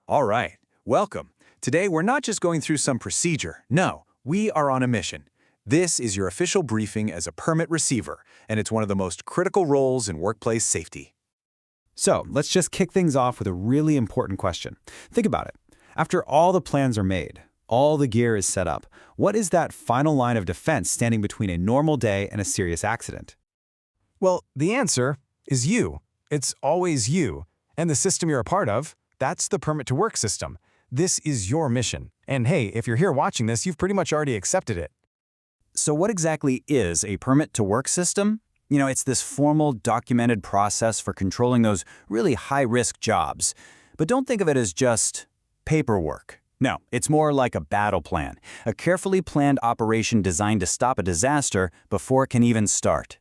All right, welcome. Today, we're not just going through some procedure. No, we are on a mission. This is your official briefing as a permit receiver, and it's one of the most critical roles in workplace safety. So let's just kick things off with a really important question. Think about it. After all the plans are made, all the gear is set up, what is that final line of defense standing between a normal day and a serious accident? Well, the answer is you. It's always you. And the system you're a part of, that's the Permit to Work system. This is your mission. And hey, if you're here watching this, you've pretty much already accepted it. So what exactly is a permit to work system? It's this formal, documented process for controlling those really high-risk jobs. But don't think of it as just paperwork. No, it's more like a battle plan, a carefully planned operation designed to stop a disaster before it can even start.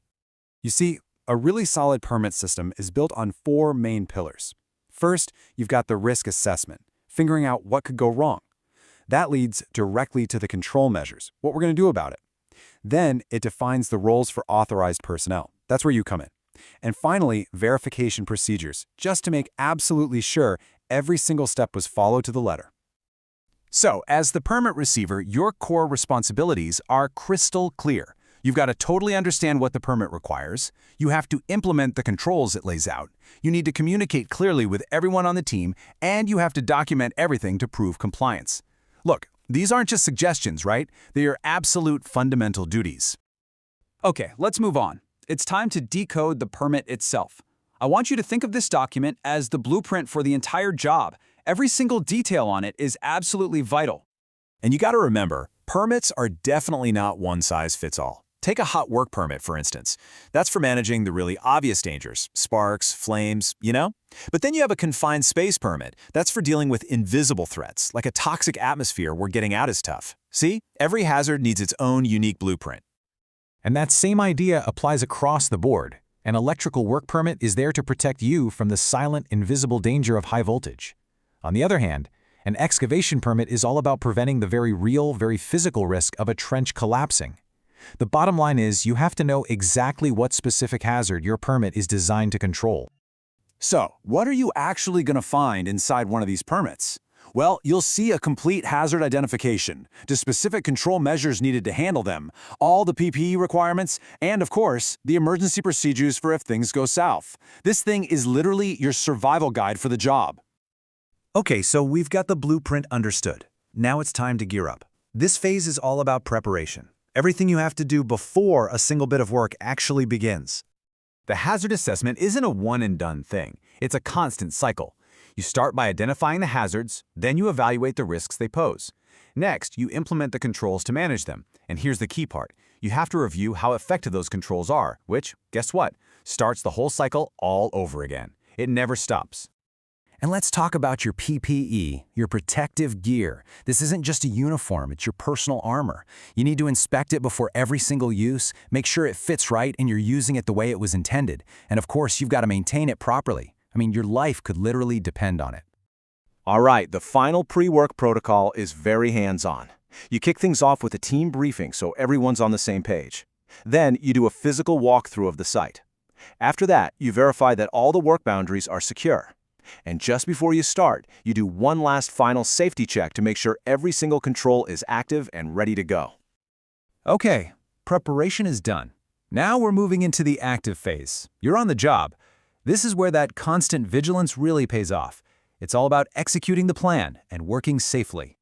You see, a really solid permit system is built on four main pillars. First, you've got the risk assessment, figuring out what could go wrong. That leads directly to the control measures, what we're going to do about it. Then, it defines the roles for authorized personnel. That's where you come in. And finally, verification procedures, just to make absolutely sure every single step was followed to the letter. So, as the permit receiver, your core responsibilities are crystal clear. You've got to totally understand what the permit requires. You have to implement the controls it lays out. You need to communicate clearly with everyone on the team, and you have to document everything to prove compliance. Look, these aren't just suggestions, right? They are absolute fundamental duties. Okay, let's move on. It's time to decode the permit itself. I want you to think of this document as the blueprint for the entire job. Every single detail on it is absolutely vital. And you got to remember, permits are definitely not one size fits all. Take a hot work permit, for instance. That's for managing the really obvious dangers, sparks, flames, But then you have a confined space permit. That's for dealing with invisible threats, like a toxic atmosphere where getting out is tough. See, every hazard needs its own unique blueprint. And that same idea applies across the board. An electrical work permit is there to protect you from the silent, invisible danger of high voltage. On the other hand, an excavation permit is all about preventing the very real, very physical risk of a trench collapsing. The bottom line is you have to know exactly what specific hazard your permit is designed to control. So, what are you actually going to find inside one of these permits? Well, you'll see a complete hazard identification, the specific control measures needed to handle them, all the PPE requirements, and of course, the emergency procedures for if things go south. This thing is literally your survival guide for the job. Okay, so we've got the blueprint understood. Now it's time to gear up. This phase is all about preparation. Everything you have to do before a single bit of work actually begins. The hazard assessment isn't a one-and-done thing. It's a constant cycle. You start by identifying the hazards, then you evaluate the risks they pose. Next, you implement the controls to manage them. And here's the key part. You have to review how effective those controls are, which, guess what, starts the whole cycle all over again. It never stops. And let's talk about your PPE, your protective gear. This isn't just a uniform, it's your personal armor. You need to inspect it before every single use, make sure it fits right and you're using it the way it was intended. And of course, you've got to maintain it properly. Your life could literally depend on it. All right, the final pre-work protocol is very hands-on. You kick things off with a team briefing so everyone's on the same page. Then you do a physical walkthrough of the site. After that, you verify that all the work boundaries are secure. And just before you start, you do one last final safety check to make sure every single control is active and ready to go. Okay, preparation is done. Now we're moving into the active phase. You're on the job. This is where that constant vigilance really pays off. It's all about executing the plan and working safely.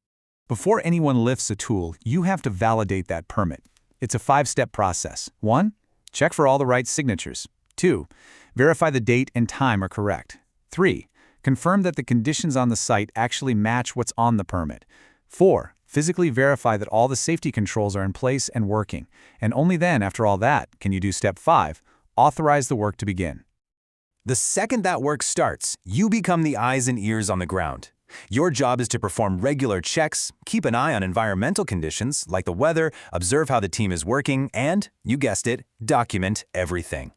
Before anyone lifts a tool, you have to validate that permit. It's a 5-step process. 1. Check for all the right signatures. 2. Verify the date and time are correct. 3. Confirm that the conditions on the site actually match what's on the permit. 4. Physically verify that all the safety controls are in place and working. And only then, after all that, can you do step 5, authorize the work to begin. The second that work starts, you become the eyes and ears on the ground. Your job is to perform regular checks, keep an eye on environmental conditions like the weather, observe how the team is working, and, you guessed it, document everything.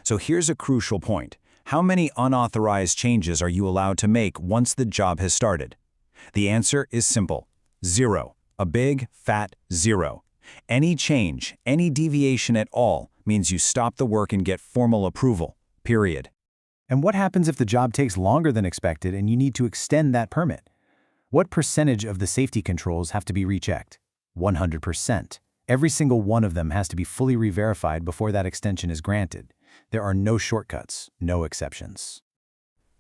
So here's a crucial point. How many unauthorized changes are you allowed to make once the job has started? The answer is simple. 0. A big, fat 0. Any change, any deviation at all means you stop the work and get formal approval. Period. And what happens if the job takes longer than expected and you need to extend that permit? What percentage of the safety controls have to be rechecked? 100%. Every single one of them has to be fully re-verified before that extension is granted. There are no shortcuts, no exceptions.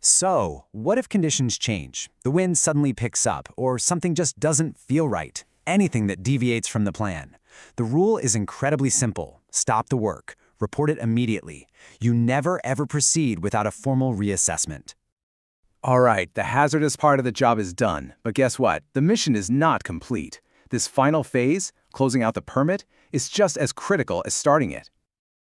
So, what if conditions change? The wind suddenly picks up, or something just doesn't feel right? Anything that deviates from the plan. The rule is incredibly simple. Stop the work. Report it immediately. You never ever proceed without a formal reassessment. All right, the hazardous part of the job is done, but guess what? The mission is not complete. This final phase, closing out the permit, is just as critical as starting it.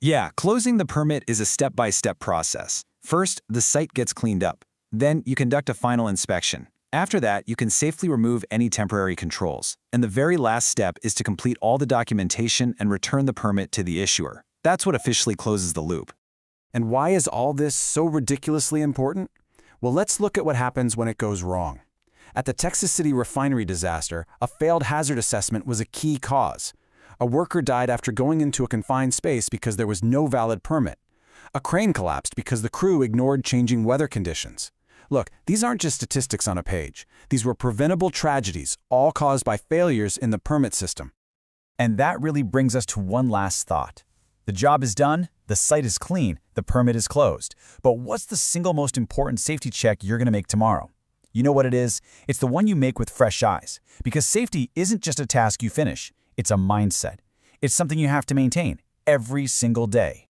Yeah, closing the permit is a step-by-step process. First, the site gets cleaned up. Then, you conduct a final inspection. After that, you can safely remove any temporary controls. And the very last step is to complete all the documentation and return the permit to the issuer. That's what officially closes the loop. And why is all this so ridiculously important? Well, let's look at what happens when it goes wrong. At the Texas City refinery disaster, a failed hazard assessment was a key cause. A worker died after going into a confined space because there was no valid permit. A crane collapsed because the crew ignored changing weather conditions. Look, these aren't just statistics on a page. These were preventable tragedies, all caused by failures in the permit system. And that really brings us to one last thought. The job is done, the site is clean, the permit is closed. But what's the single most important safety check you're going to make tomorrow? You know what it is? It's the one you make with fresh eyes. Because safety isn't just a task you finish, it's a mindset. It's something you have to maintain every single day.